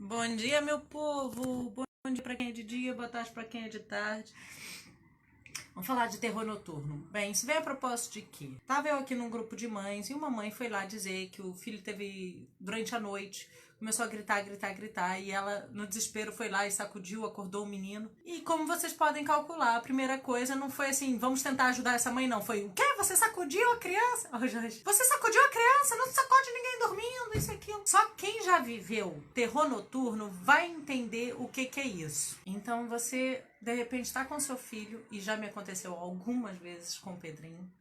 Bom dia, meu povo. Bom dia para quem é de dia, boa tarde para quem é de tarde. Vamos falar de terror noturno. Bem, isso veio a propósito de quê? Tava eu aqui num grupo de mães e uma mãe foi lá dizer que o filho teve, durante a noite, começou a gritar, gritar, gritar, e ela, no desespero, foi lá e sacudiu, acordou o menino. E como vocês podem calcular, a primeira coisa não foi assim, vamos tentar ajudar essa mãe, não. Foi, o quê? Você sacudiu a criança? Oh, Jorge, você sacudiu a criança? Não sacode ninguém dormindo, isso e aquilo. Só quem já viveu terror noturno vai entender o que é isso. Então você, de repente, está com seu filho, e já me aconteceu algumas vezes com o Pedrinho,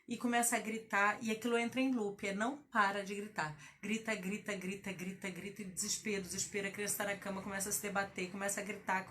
e começa a gritar, e aquilo entra em loop, não para de gritar. Grita, grita, grita, grita, grita, e desespero, desespero, a criança está na cama, começa a se debater, começa a gritar,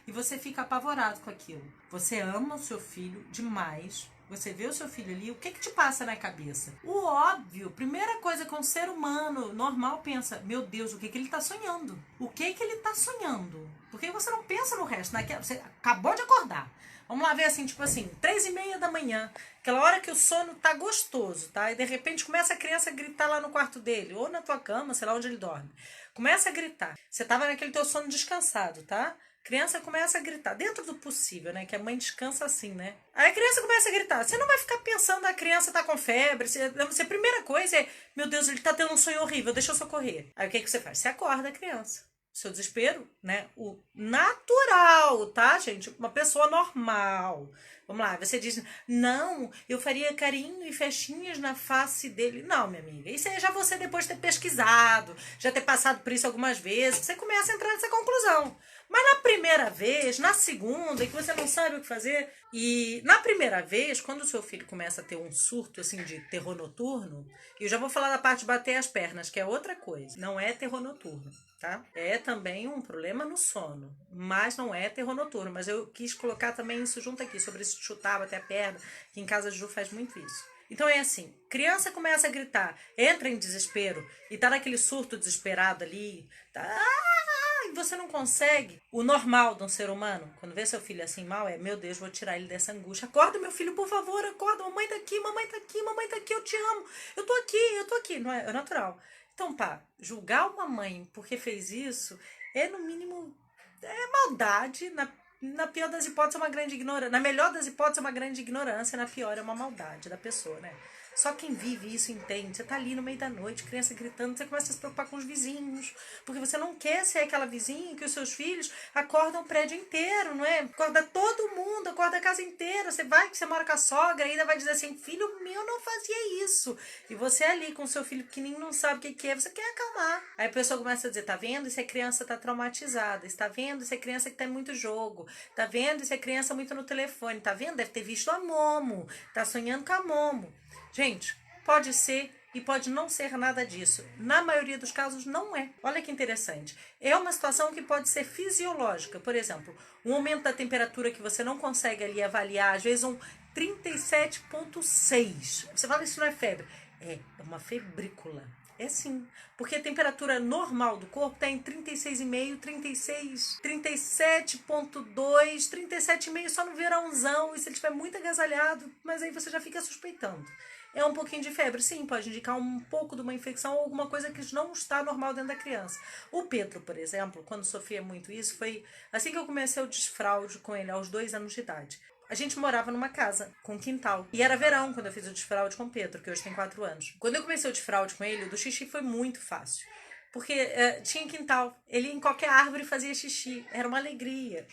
e você fica apavorado com aquilo. Você ama o seu filho demais, você vê o seu filho ali, o que te passa na cabeça? O óbvio, primeira coisa que um ser humano normal pensa, meu Deus, o que ele tá sonhando? O que ele tá sonhando? Por que você não pensa no resto? Você acabou de acordar. Vamos lá ver assim, tipo assim, 3:30 da manhã, aquela hora que o sono tá gostoso, tá? E de repente começa a criança a gritar lá no quarto dele, ou na tua cama, sei lá onde ele dorme. Começa a gritar. Você tava naquele teu sono descansado, tá? Criança começa a gritar, dentro do possível, né? Que a mãe descansa assim, né? Aí a criança começa a gritar. Você não vai ficar pensando, a criança tá com febre. A primeira coisa é, meu Deus, ele tá tendo um sonho horrível, deixa eu socorrer. Aí o que você faz? Você acorda a criança. Seu desespero, né? O natural, tá, gente? Uma pessoa normal. Vamos lá, você diz, não, eu faria carinho e festinhas na face dele. Não, minha amiga, isso é já você depois de ter pesquisado, já ter passado por isso algumas vezes, você começa a entrar nessa conclusão. Mas na primeira vez, na segunda, que você não sabe o que fazer, e na primeira vez, quando o seu filho começa a ter um surto assim de terror noturno, e eu já vou falar da parte de bater as pernas, que é outra coisa, não é terror noturno, tá? É também um problema no sono, mas não é terror noturno. Mas eu quis colocar também isso junto aqui, sobre esse chutar, bater a perna, que em casa a Ju faz muito isso. Então é assim, criança começa a gritar, entra em desespero e tá naquele surto desesperado ali, tá, e você não consegue. O normal de um ser humano, quando vê seu filho assim mal, é, meu Deus, vou tirar ele dessa angústia. Acorda, meu filho, por favor, acorda. Mamãe tá aqui, mamãe tá aqui, mamãe tá aqui, eu te amo. Eu tô aqui. Não é, é natural. Então, pá, julgar uma mãe porque fez isso é, no mínimo, é maldade. Na pior das hipóteses, é uma grande ignorância. Na melhor das hipóteses, é uma grande ignorância. Na pior, é uma maldade da pessoa, né? Só quem vive isso entende. Você tá ali no meio da noite, criança gritando, você começa a se preocupar com os vizinhos, porque você não quer ser aquela vizinha que os seus filhos acordam o prédio inteiro, não é? Acorda todo mundo, acorda a casa inteira. Você vai, que você mora com a sogra, e ainda vai dizer assim, filho meu não fazia isso. E você ali com o seu filho pequenininho não sabe o que é, você quer acalmar. Aí a pessoa começa a dizer, tá vendo? Isso é criança tá traumatizada, está vendo? Isso é criança que tá muito jogo, tá vendo? Isso é criança muito no telefone, tá vendo? Deve ter visto a Momo, tá sonhando com a Momo. Gente, pode ser e pode não ser nada disso. Na maioria dos casos, não é. Olha que interessante. É uma situação que pode ser fisiológica. Por exemplo, um aumento da temperatura que você não consegue ali avaliar, às vezes um 37,6. Você fala, isso não é febre. É uma febrícula. É sim, porque a temperatura normal do corpo está em 36,5, 36, 37,2, 37,5 só no verãozão, e se ele estiver muito agasalhado, mas aí você já fica suspeitando. É um pouquinho de febre, sim, pode indicar um pouco de uma infecção ou alguma coisa que não está normal dentro da criança. O Pedro, por exemplo, quando sofria muito isso, foi assim que eu comecei o desfraude com ele, aos 2 anos de idade. A gente morava numa casa com quintal. E era verão quando eu fiz o desfraude com o Pedro, que hoje tem 4 anos. Quando eu comecei o desfraude com ele, o do xixi foi muito fácil. Porque tinha quintal. Ele em qualquer árvore fazia xixi. Era uma alegria.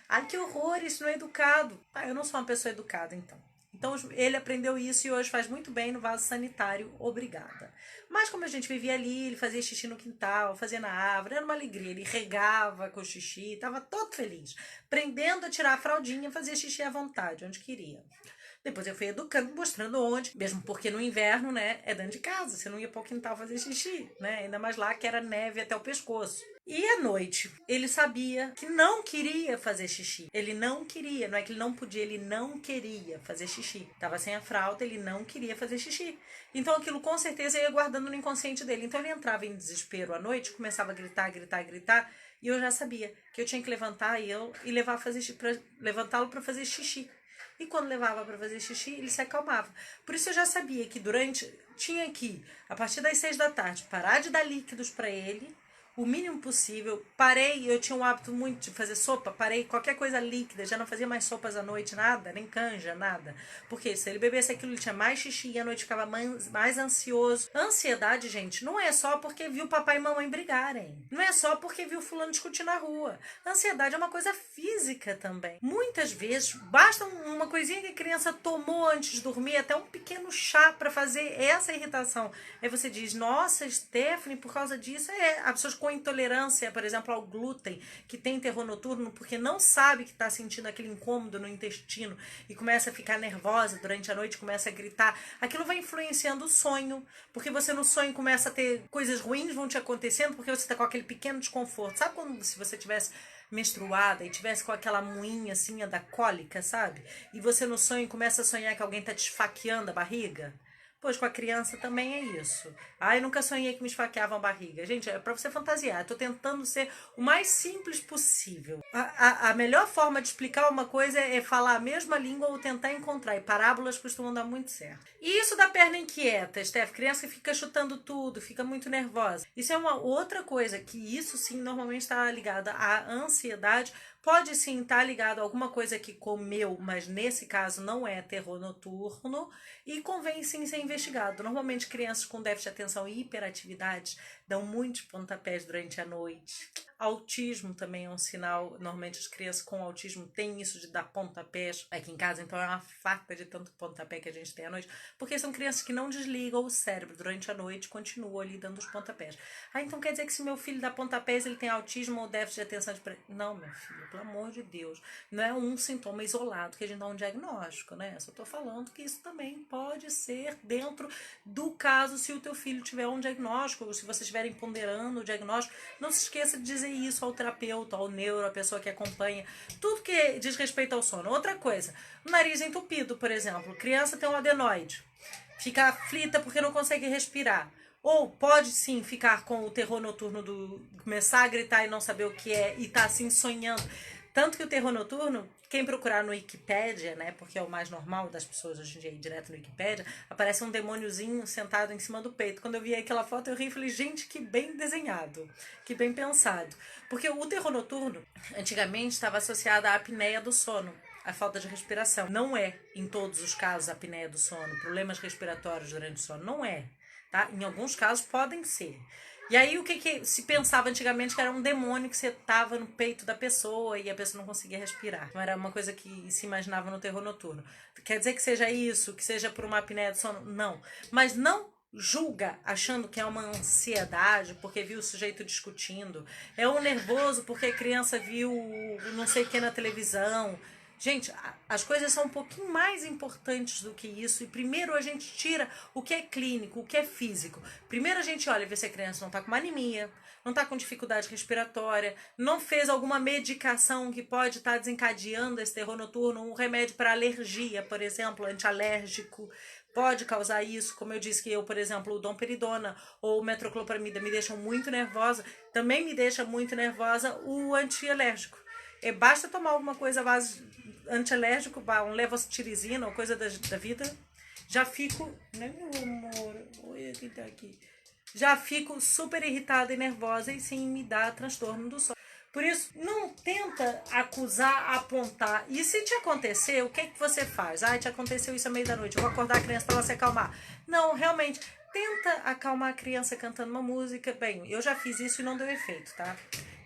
Ai, que horror, isso não é educado. Ah, eu não sou uma pessoa educada, então. Então ele aprendeu isso e hoje faz muito bem no vaso sanitário, obrigada. Mas como a gente vivia ali, ele fazia xixi no quintal, fazia na árvore, era uma alegria. Ele regava com o xixi, estava todo feliz. Aprendendo a tirar a fraldinha, fazia xixi à vontade, onde queria. Depois eu fui educando, mostrando onde, mesmo porque no inverno, né, é dentro de casa, você não ia para o quintal fazer xixi, né, ainda mais lá que era neve até o pescoço. E à noite, ele sabia que não queria fazer xixi. Ele não queria, não é que ele não podia, ele não queria fazer xixi. Tava sem a fralda, ele não queria fazer xixi. Então aquilo com certeza ia guardando no inconsciente dele. Então ele entrava em desespero à noite, começava a gritar, gritar, gritar, e eu já sabia que eu tinha que levantar e levar a fazer levantá-lo para fazer xixi. E quando levava para fazer xixi, ele se acalmava. Por isso eu já sabia que tinha que, a partir das 6 da tarde, parar de dar líquidos para ele, o mínimo possível. Parei, eu tinha um hábito muito de fazer sopa, parei qualquer coisa líquida, já não fazia mais sopas à noite, nada, nem canja, nada. Porque se ele bebesse aquilo, ele tinha mais xixi e à noite ficava mais ansioso. Ansiedade, gente, não é só porque viu papai e mamãe brigarem. Não é só porque viu fulano discutir na rua. Ansiedade é uma coisa física também. Muitas vezes, basta uma coisinha que a criança tomou antes de dormir, até um pequeno chá para fazer essa irritação. Aí você diz, nossa, Stephanie, por causa disso, há pessoas com intolerância, por exemplo, ao glúten, que tem terror noturno, porque não sabe que está sentindo aquele incômodo no intestino e começa a ficar nervosa durante a noite, começa a gritar. Aquilo vai influenciando o sonho, porque você no sonho começa a ter coisas ruins vão te acontecendo, porque você está com aquele pequeno desconforto. Sabe quando se você tivesse menstruada e tivesse com aquela moinha assim da cólica, sabe? E você no sonho começa a sonhar que alguém tá te esfaqueando a barriga? Pois com a criança também é isso. Ai, nunca sonhei que me esfaqueavam a barriga. Gente, é pra você fantasiar. Eu tô tentando ser o mais simples possível. A melhor forma de explicar uma coisa é falar a mesma língua ou tentar encontrar. E parábolas costumam dar muito certo. E isso da perna inquieta, Steph. Criança que fica chutando tudo, fica muito nervosa. Isso é uma outra coisa que isso sim normalmente está ligada à ansiedade. Pode sim estar ligado a alguma coisa que comeu, mas nesse caso não é terror noturno e convém sim ser investigado. Normalmente crianças com déficit de atenção e hiperatividade dão muitos pontapés durante a noite. Autismo também é um sinal. Normalmente as crianças com autismo têm isso de dar pontapés aqui em casa, então é uma farta de tanto pontapé que a gente tem à noite, porque são crianças que não desligam o cérebro durante a noite e continuam ali dando os pontapés. Ah, então quer dizer que se meu filho dá pontapés ele tem autismo ou déficit de atenção? Não, meu filho, pelo amor de Deus. Não é um sintoma isolado que a gente dá um diagnóstico, né? Só tô falando que isso também pode ser dentro do caso se o teu filho tiver um diagnóstico, ou se vocês estiverem ponderando o diagnóstico. Não se esqueça de dizer isso ao terapeuta, ao neuro, a pessoa que acompanha. Tudo que diz respeito ao sono. Outra coisa, nariz entupido, por exemplo. Criança tem um adenoide. Fica aflita porque não consegue respirar. Ou pode sim ficar com o terror noturno do começar a gritar e não saber o que é e tá assim sonhando. Tanto que o terror noturno, quem procurar no Wikipédia, né, porque é o mais normal das pessoas hoje em dia ir direto no Wikipédia, aparece um demôniozinho sentado em cima do peito. Quando eu vi aquela foto eu ri e falei, gente, que bem desenhado, que bem pensado. Porque o terror noturno, antigamente, estava associado à apneia do sono, a falta de respiração. Não é, em todos os casos, a apneia do sono, problemas respiratórios durante o sono, não é. Tá? Em alguns casos podem ser. E aí o que se pensava antigamente que era um demônio que sentava no peito da pessoa e a pessoa não conseguia respirar. Não era uma coisa que se imaginava no terror noturno. Quer dizer que seja isso, que seja por uma apneia do sono? Não. Mas não julga achando que é uma ansiedade porque viu o sujeito discutindo. É um nervoso porque a criança viu não sei o que na televisão. Gente, as coisas são um pouquinho mais importantes do que isso. E primeiro a gente tira o que é clínico, o que é físico. Primeiro a gente olha e vê se a criança não está com uma anemia, não está com dificuldade respiratória, não fez alguma medicação que pode estar desencadeando esse terror noturno, um remédio para alergia, por exemplo, antialérgico. Pode causar isso, como eu disse que eu, por exemplo, o domperidona ou o metroclopramida me deixam muito nervosa. Também me deixa muito nervosa o antialérgico. Basta tomar alguma coisa base antialérgico, um levotirizina ou coisa da vida, já fico, né, meu amor, oi, quem tá aqui? Já fico super irritada e nervosa e sim me dá transtorno do sono. Por isso, não tenta acusar, apontar. E se te acontecer, o que você faz? Te aconteceu isso à meia da noite, eu vou acordar a criança para ela se acalmar. Não, realmente, tenta acalmar a criança cantando uma música. Bem, eu já fiz isso e não deu efeito, tá?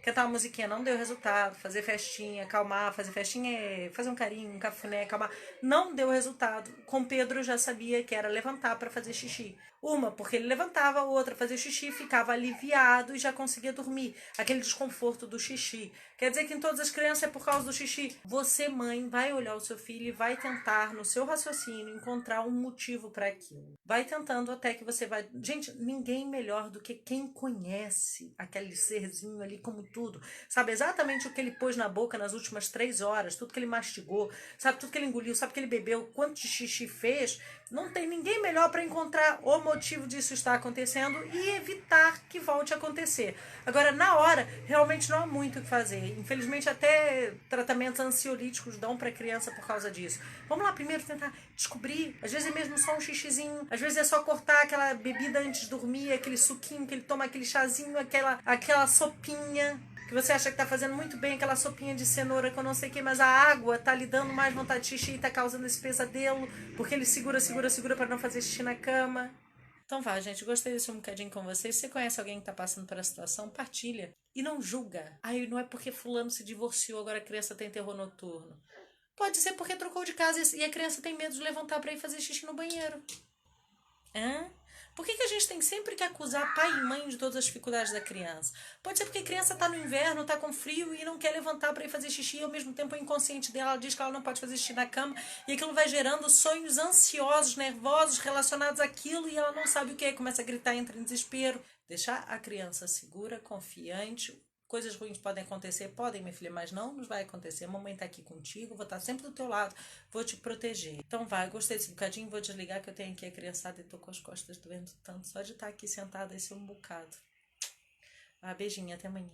Cantar uma musiquinha não deu resultado, fazer festinha, acalmar, fazer festinha, fazer um carinho, um cafuné, acalmar, não deu resultado. Com Pedro eu já sabia que era levantar para fazer xixi. Uma, porque ele levantava, outra fazer xixi, ficava aliviado e já conseguia dormir. Aquele desconforto do xixi. Quer dizer que em todas as crianças é por causa do xixi. Você, mãe, vai olhar o seu filho e vai tentar, no seu raciocínio, encontrar um motivo para aquilo. Vai tentando até que você vai... Gente, ninguém melhor do que quem conhece aquele serzinho ali como tudo. Sabe exatamente o que ele pôs na boca nas últimas 3 horas, tudo que ele mastigou, sabe tudo que ele engoliu, sabe que ele bebeu, quanto de xixi fez. Não tem ninguém melhor para encontrar o motivo motivo disso estar acontecendo e evitar que volte a acontecer. Agora, na hora, realmente não há muito o que fazer. Infelizmente, até tratamentos ansiolíticos dão para a criança por causa disso. Vamos lá primeiro tentar descobrir. Às vezes é mesmo só um xixizinho, às vezes é só cortar aquela bebida antes de dormir, aquele suquinho que ele toma, aquele chazinho, aquela sopinha que você acha que tá fazendo muito bem, aquela sopinha de cenoura com não sei o que, mas a água tá lhe dando mais vontade de xixi e tá causando esse pesadelo, porque ele segura para não fazer xixi na cama. Então vá, gente, gostei desse um bocadinho com vocês. Se você conhece alguém que tá passando por essa situação, partilha. E não julga. Ai, não é porque fulano se divorciou, agora a criança tem terror noturno. Pode ser porque trocou de casa e a criança tem medo de levantar pra ir fazer xixi no banheiro. Hã? Por que a gente tem sempre que acusar pai e mãe de todas as dificuldades da criança? Pode ser porque a criança tá no inverno, tá com frio e não quer levantar para ir fazer xixi, e ao mesmo tempo o inconsciente dela ela diz que ela não pode fazer xixi na cama, e aquilo vai gerando sonhos ansiosos, nervosos relacionados àquilo, e ela não sabe o que é, começa a gritar, entra em desespero. Deixar a criança segura, confiante. Coisas ruins podem acontecer, podem, minha filha, mas não nos vai acontecer. A mamãe tá aqui contigo, vou estar sempre do teu lado, vou te proteger. Então vai, gostei desse bocadinho, vou desligar que eu tenho aqui a criançada e tô com as costas doendo tanto. Só de estar aqui sentada esse é um bocado. Ah, beijinho, até amanhã.